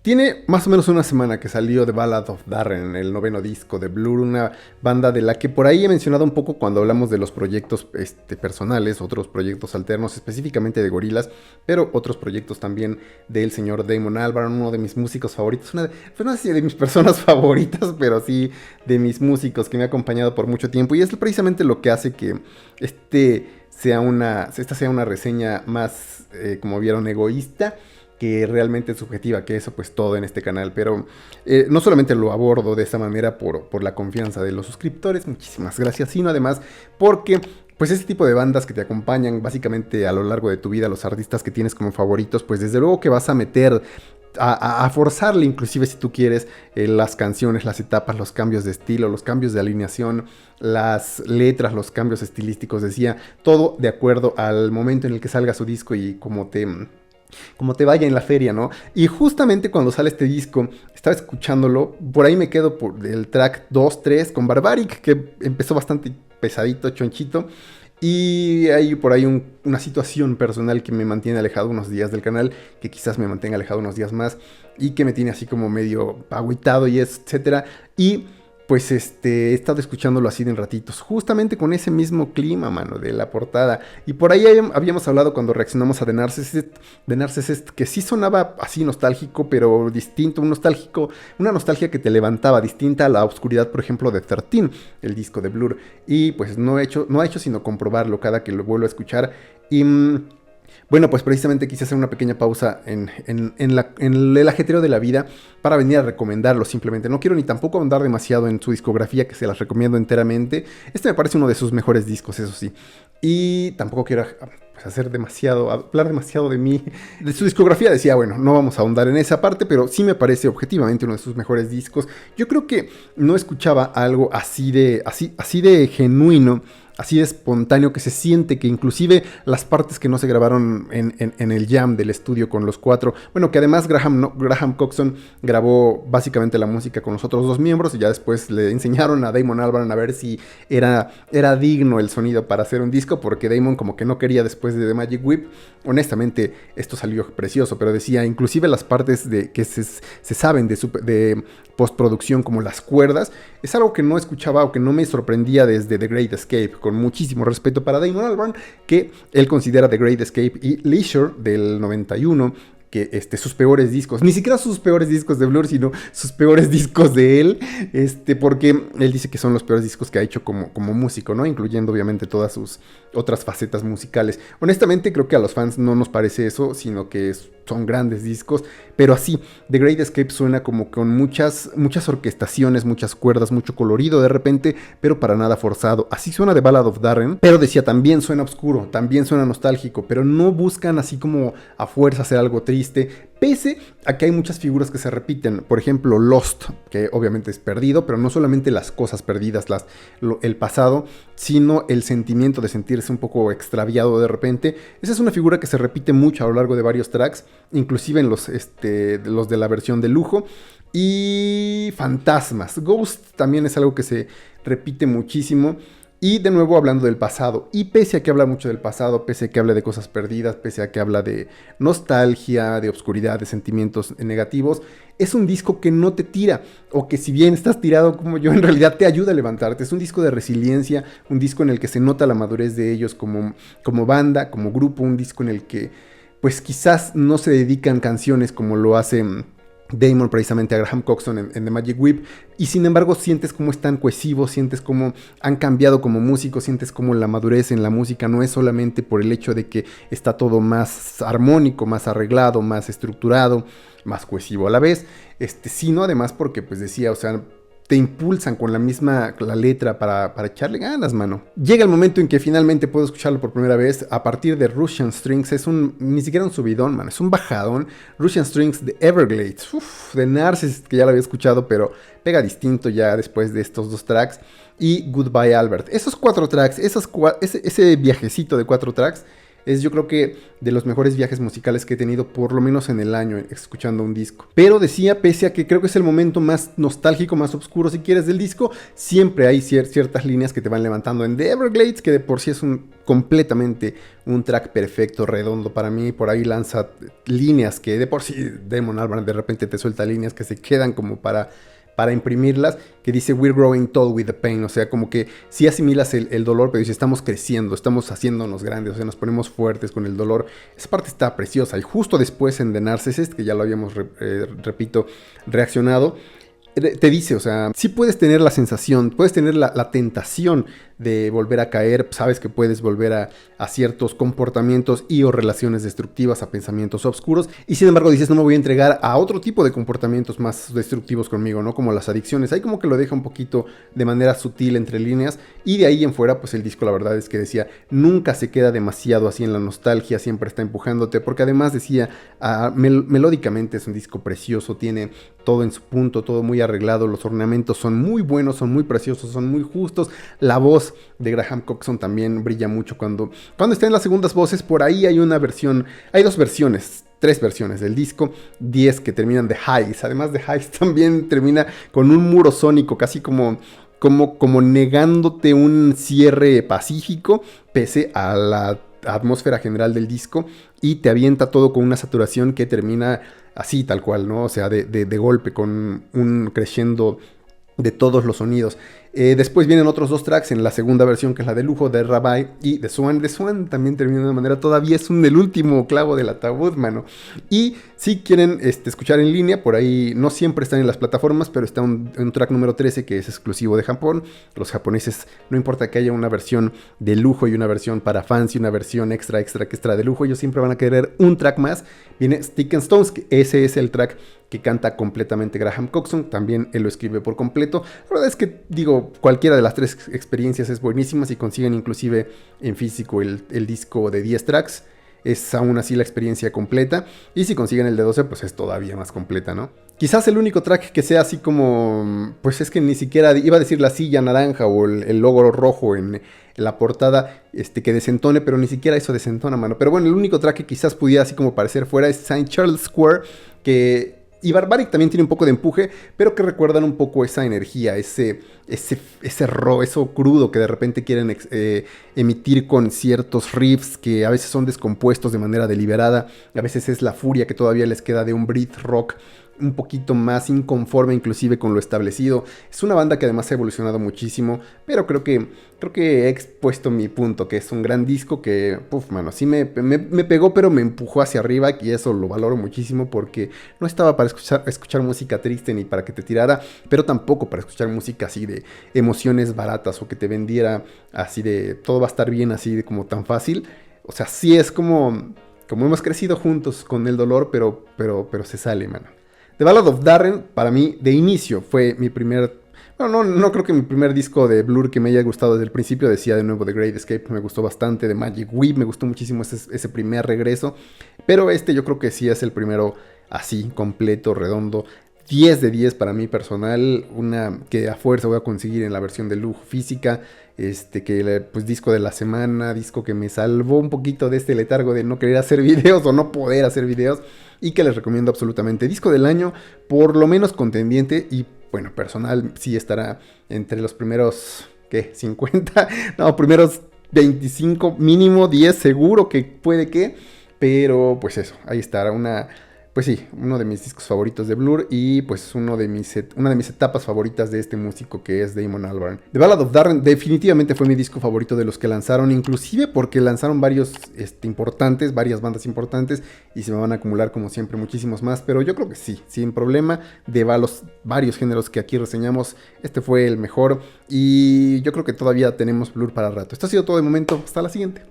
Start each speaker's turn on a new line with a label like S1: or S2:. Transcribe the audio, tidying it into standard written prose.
S1: Tiene más o menos una semana que salió The Ballad of Darren, el noveno disco de Blur, una banda de la que por ahí he mencionado un poco cuando hablamos de los proyectos personales, otros proyectos alternos, específicamente de Gorillaz, pero otros proyectos también del señor Damon Albarn, uno de mis músicos favoritos, pues no sé si de mis personas favoritas, pero sí de mis músicos que me ha acompañado por mucho tiempo, y es precisamente lo que hace que esta sea una reseña más, como vieron, egoísta que realmente es subjetiva, que eso pues todo en este canal, pero no solamente lo abordo de esa manera por la confianza de los suscriptores, muchísimas gracias, sino además porque pues este tipo de bandas que te acompañan básicamente a lo largo de tu vida, los artistas que tienes como favoritos, pues desde luego que vas a meter a forzarle, inclusive si tú quieres, las canciones, las etapas, los cambios de estilo, los cambios de alineación, las letras, los cambios estilísticos, decía, todo de acuerdo al momento en el que salga su disco y como te vaya en la feria, ¿no? Y justamente cuando sale este disco, estaba escuchándolo, por ahí me quedo por el track 2, 3 con Barbaric, que empezó bastante pesadito, chonchito, y hay por ahí una situación personal que me mantiene alejado unos días del canal, que quizás me mantenga alejado unos días más, y que me tiene así como medio agüitado y etcétera, y pues he estado escuchándolo así de en ratitos, justamente con ese mismo clima, mano, de la portada. Y por ahí habíamos hablado cuando reaccionamos a The Narcissist, que sí sonaba así nostálgico, pero distinto, una nostalgia que te levantaba, distinta a la oscuridad, por ejemplo, de 13, el disco de Blur. Y pues no ha hecho sino comprobarlo cada que lo vuelvo a escuchar. Y bueno, pues precisamente quise hacer una pequeña pausa en el ajetreo de la vida para venir a recomendarlo simplemente. No quiero ni tampoco ahondar demasiado en su discografía, que se las recomiendo enteramente. Este me parece uno de sus mejores discos, eso sí. Y tampoco quiero pues, hablar demasiado de mí, de su discografía. Decía, bueno, no vamos a ahondar en esa parte, pero sí me parece objetivamente uno de sus mejores discos. Yo creo que no escuchaba algo así de genuino, así de espontáneo, que se siente, que inclusive las partes que no se grabaron en el jam del estudio con los cuatro, bueno, que además Graham Coxon grabó básicamente la música con los otros dos miembros, y ya después le enseñaron a Damon Albarn a ver si era digno el sonido para hacer un disco, porque Damon como que no quería después de The Magic Whip. Honestamente, esto salió precioso, pero decía, inclusive las partes que se saben de postproducción, como las cuerdas, es algo que no escuchaba o que no me sorprendía desde The Great Escape, con muchísimo respeto para Damon Albarn, que él considera The Great Escape y Leisure del 91 que sus peores discos, ni siquiera sus peores discos de Blur, sino sus peores discos de él, porque él dice que son los peores discos que ha hecho como músico, ¿no? Incluyendo obviamente todas sus otras facetas musicales. Honestamente creo que a los fans no nos parece eso, sino que son grandes discos, pero así, The Great Escape suena como con muchas orquestaciones, muchas cuerdas, mucho colorido de repente, pero para nada forzado. Así suena The Ballad of Darren, pero decía, también suena oscuro, también suena nostálgico, pero no buscan así como a fuerza hacer algo triste, pese a que hay muchas figuras que se repiten. Por ejemplo, Lost, que obviamente es perdido, pero no solamente las cosas perdidas, el pasado, sino el sentimiento de sentirse un poco extraviado de repente. Esa es una figura que se repite mucho a lo largo de varios tracks, inclusive en los de la versión de lujo. Y fantasmas, Ghost también es algo que se repite muchísimo. Y de nuevo hablando del pasado, y pese a que habla mucho del pasado, pese a que habla de cosas perdidas, pese a que habla de nostalgia, de obscuridad, de sentimientos negativos, es un disco que no te tira, o que si bien estás tirado como yo, en realidad te ayuda a levantarte. Es un disco de resiliencia, un disco en el que se nota la madurez de ellos como banda, como grupo, un disco en el que pues quizás no se dedican canciones como lo hacen Damon precisamente a Graham Coxon en The Magic Whip, y sin embargo sientes cómo están cohesivos, sientes cómo han cambiado como músicos, sientes cómo la madurez en la música no es solamente por el hecho de que está todo más armónico, más arreglado, más estructurado, más cohesivo a la vez, sino además porque pues decía, o sea, te impulsan con la letra para echarle ganas, mano. Llega el momento en que finalmente puedo escucharlo por primera vez a partir de Russian Strings. Ni siquiera un subidón, mano, es un bajadón. Russian Strings de Everglades, de Narcissus, que ya lo había escuchado, pero pega distinto ya después de estos dos tracks. Y Goodbye Albert. Esos 4 tracks, ese viajecito de 4 tracks, Es yo creo que de los mejores viajes musicales que he tenido por lo menos en el año escuchando un disco. Pero decía, pese a que creo que es el momento más nostálgico, más oscuro si quieres del disco, siempre hay ciertas líneas que te van levantando. En The Everglades, que de por sí es completamente un track perfecto, redondo para mí, por ahí lanza líneas que de por sí Damon Albarn de repente te suelta líneas que se quedan como para imprimirlas, que dice "We're growing tall with the pain", o sea, como que sí asimilas el dolor, pero dice estamos creciendo, estamos haciéndonos grandes, o sea, nos ponemos fuertes con el dolor. Esa parte está preciosa. Y justo después en The Narcissist, que ya lo habíamos, repito, reaccionado, te dice, o sea, sí puedes tener la sensación, puedes tener la tentación de volver a caer, sabes que puedes volver a ciertos comportamientos y o relaciones destructivas, a pensamientos oscuros, y sin embargo dices, no me voy a entregar a otro tipo de comportamientos más destructivos conmigo, ¿no? Como las adicciones. Ahí como que lo deja un poquito de manera sutil entre líneas, y de ahí en fuera, pues el disco la verdad es que decía, nunca se queda demasiado así en la nostalgia, siempre está empujándote, porque además decía, melódicamente es un disco precioso, tiene todo en su punto, todo muy arreglado, los ornamentos son muy buenos, son muy preciosos, son muy justos, la voz de Graham Coxon también brilla mucho cuando está en las segundas voces. Por ahí hay una versión, hay tres versiones del disco, 10 que terminan de highs. Además de highs también termina con un muro sónico, casi como negándote un cierre pacífico, pese a la atmósfera general del disco, y te avienta todo con una saturación que termina así, tal cual, ¿no? O sea, de golpe, con un crescendo de todos los sonidos. Después vienen otros dos tracks en la segunda versión, que es la de lujo, de Rabbi y de Swan. De Swan también termina de una manera, todavía es el último clavo del ataúd, mano. Y si quieren escuchar en línea, por ahí no siempre están en las plataformas, pero está un track número 13 que es exclusivo de Japón. Los japoneses, no importa que haya una versión de lujo y una versión para fans y una versión extra de lujo, ellos siempre van a querer un track más. Viene Stick and Stones, que ese es el track que canta completamente Graham Coxon, también él lo escribe por completo. La verdad es que, digo, cualquiera de las tres experiencias es buenísima. Si consiguen inclusive en físico el disco de 10 tracks, es aún así la experiencia completa. Y si consiguen el de 12, pues es todavía más completa, ¿no? Quizás el único track que sea así como, pues es que ni siquiera, iba a decir la silla naranja o el logo rojo en la portada, que desentone, pero ni siquiera eso desentona, mano. Pero bueno, el único track que quizás pudiera así como parecer fuera es St. Charles Square, y Barbaric también tiene un poco de empuje, pero que recuerdan un poco esa energía, ese raw, eso crudo que de repente quieren emitir con ciertos riffs que a veces son descompuestos de manera deliberada, a veces es la furia que todavía les queda de un Brit rock un poquito más inconforme inclusive con lo establecido. Es una banda que además ha evolucionado muchísimo, pero creo que he expuesto mi punto, que es un gran disco que, mano, sí me pegó, pero me empujó hacia arriba, y eso lo valoro muchísimo, porque no estaba para escuchar música triste ni para que te tirara, pero tampoco para escuchar música así de emociones baratas o que te vendiera así de todo va a estar bien, así de como tan fácil. O sea, sí es como hemos crecido juntos con el dolor, pero se sale, mano. The Ballad of Darren, para mí, de inicio, fue mi primer... No creo que mi primer disco de Blur que me haya gustado desde el principio. Decía de nuevo The Great Escape, me gustó bastante. The Magic Whip, me gustó muchísimo ese primer regreso. Pero yo creo que sí es el primero así, completo, redondo. 10 de 10 para mí personal. Una que a fuerza voy a conseguir en la versión de lujo física. Pues disco de la semana, disco que me salvó un poquito de este letargo de no querer hacer videos o no poder hacer videos, y que les recomiendo absolutamente. Disco del año, por lo menos contendiente, y bueno, personal sí estará entre los primeros, ¿qué? 50, no, primeros 25, mínimo 10 seguro que puede que, pero pues eso, ahí estará pues sí, uno de mis discos favoritos de Blur, y pues una de mis etapas favoritas de este músico que es Damon Albarn. The Ballad of Darren definitivamente fue mi disco favorito de los que lanzaron, inclusive porque lanzaron varios importantes, varias bandas importantes, y se me van a acumular como siempre muchísimos más, pero yo creo que sí, sin problema, de varios géneros que aquí reseñamos, este fue el mejor, y yo creo que todavía tenemos Blur para rato. Esto ha sido todo de momento, hasta la siguiente.